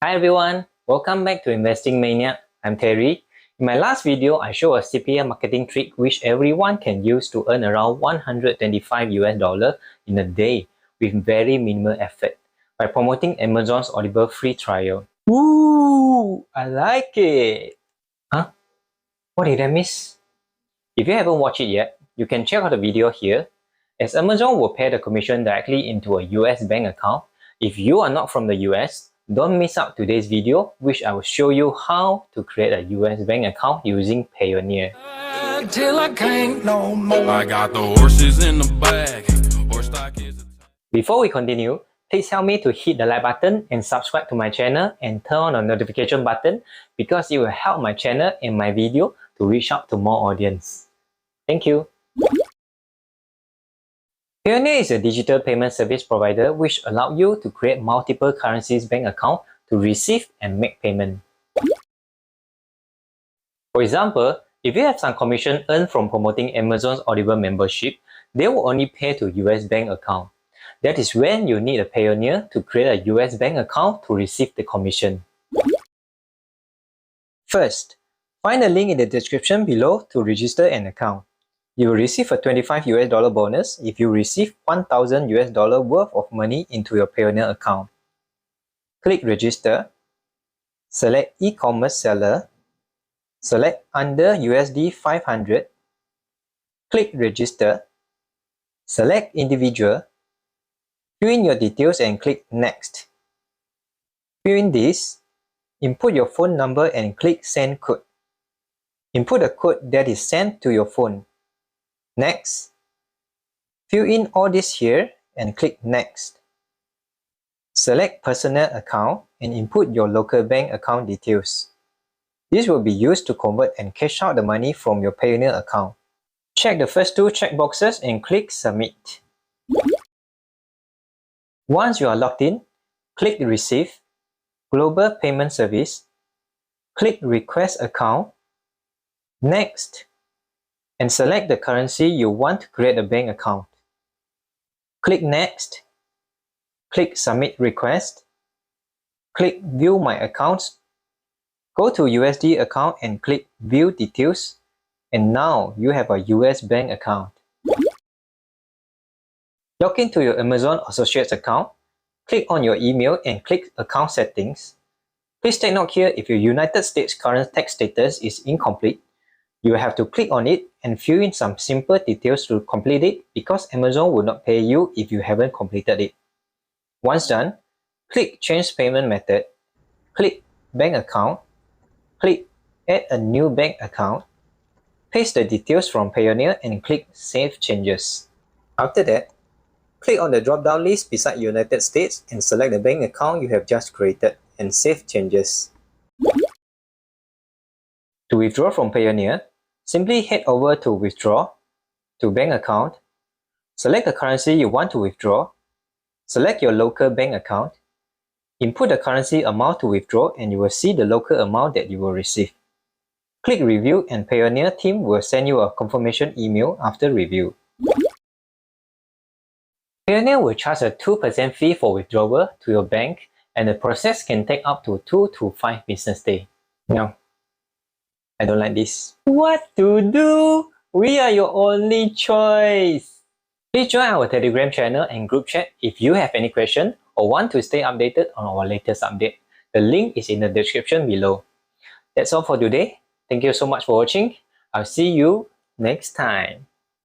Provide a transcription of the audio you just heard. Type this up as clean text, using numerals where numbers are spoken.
Hi everyone, welcome back to Investing Mania. I'm Terry. In my last video, I showed a CPM marketing trick which everyone can use to earn around 125 US dollar in a day with very minimal effort by promoting Amazon's Audible free trial. Ooh, I like it! Huh? What did I miss? If you haven't watched it yet, you can check out the video here, as Amazon will pay the commission directly into a US bank account. If you are not from the US, don't miss out today's video, which I will show you how to create a US bank account using Payoneer. Till I can't no more. I got the horses in the bag. Before we continue, please help me to hit the like button and subscribe to my channel and turn on the notification button because it will help my channel and my video to reach out to more audience. Thank you. Payoneer is a digital payment service provider which allows you to create multiple currencies bank accounts to receive and make payment. For example, if you have some commission earned from promoting Amazon's Audible membership, they will only pay to US bank account. That is when you need a Payoneer to create a US bank account to receive the commission. First, find the link in the description below to register an account. You will receive a 25 US dollar bonus if you receive 1000 US dollar worth of money into your Payoneer account. Click register, select e-commerce seller, select under USD 500, click register, select individual, fill in your details and click next. Fill in this, input your phone number and click send code. Input a code that is sent to your phone. Next, fill in all this here and click next. Select personal account and input your local bank account details. This will be used to convert and cash out the money from your Payoneer account. Check the first two checkboxes and click submit. Once you are logged in, click receive, global payment service, click request account, next, and select the currency you want to create a bank account. Click next, click submit request, click view my accounts, go to USD account and click view details, and now you have a US bank account. Log into your Amazon Associates account, click on your email and click account settings. Please take note here, if your United States current tax status is incomplete, you will have to click on it and fill in some simple details to complete it because Amazon will not pay you if you haven't completed it. Once done, click change payment method, click bank account, click add a new bank account, paste the details from Payoneer and click save changes. After that, click on the drop down list beside United States and select the bank account you have just created and save changes. To withdraw from Payoneer, simply head over to Withdraw, to Bank Account, select the currency you want to withdraw, select your local bank account, input the currency amount to withdraw and you will see the local amount that you will receive. Click Review and Payoneer team will send you a confirmation email after review. Payoneer will charge a 2% fee for withdrawal to your bank and the process can take up to 2 to 5 business days. Now, I don't like this. What to do? We are your only choice. Please join our Telegram channel and group chat if you have any question or want to stay updated on our latest update. The link is in the description below. That's all for today. Thank you so much for watching. I'll see you next time.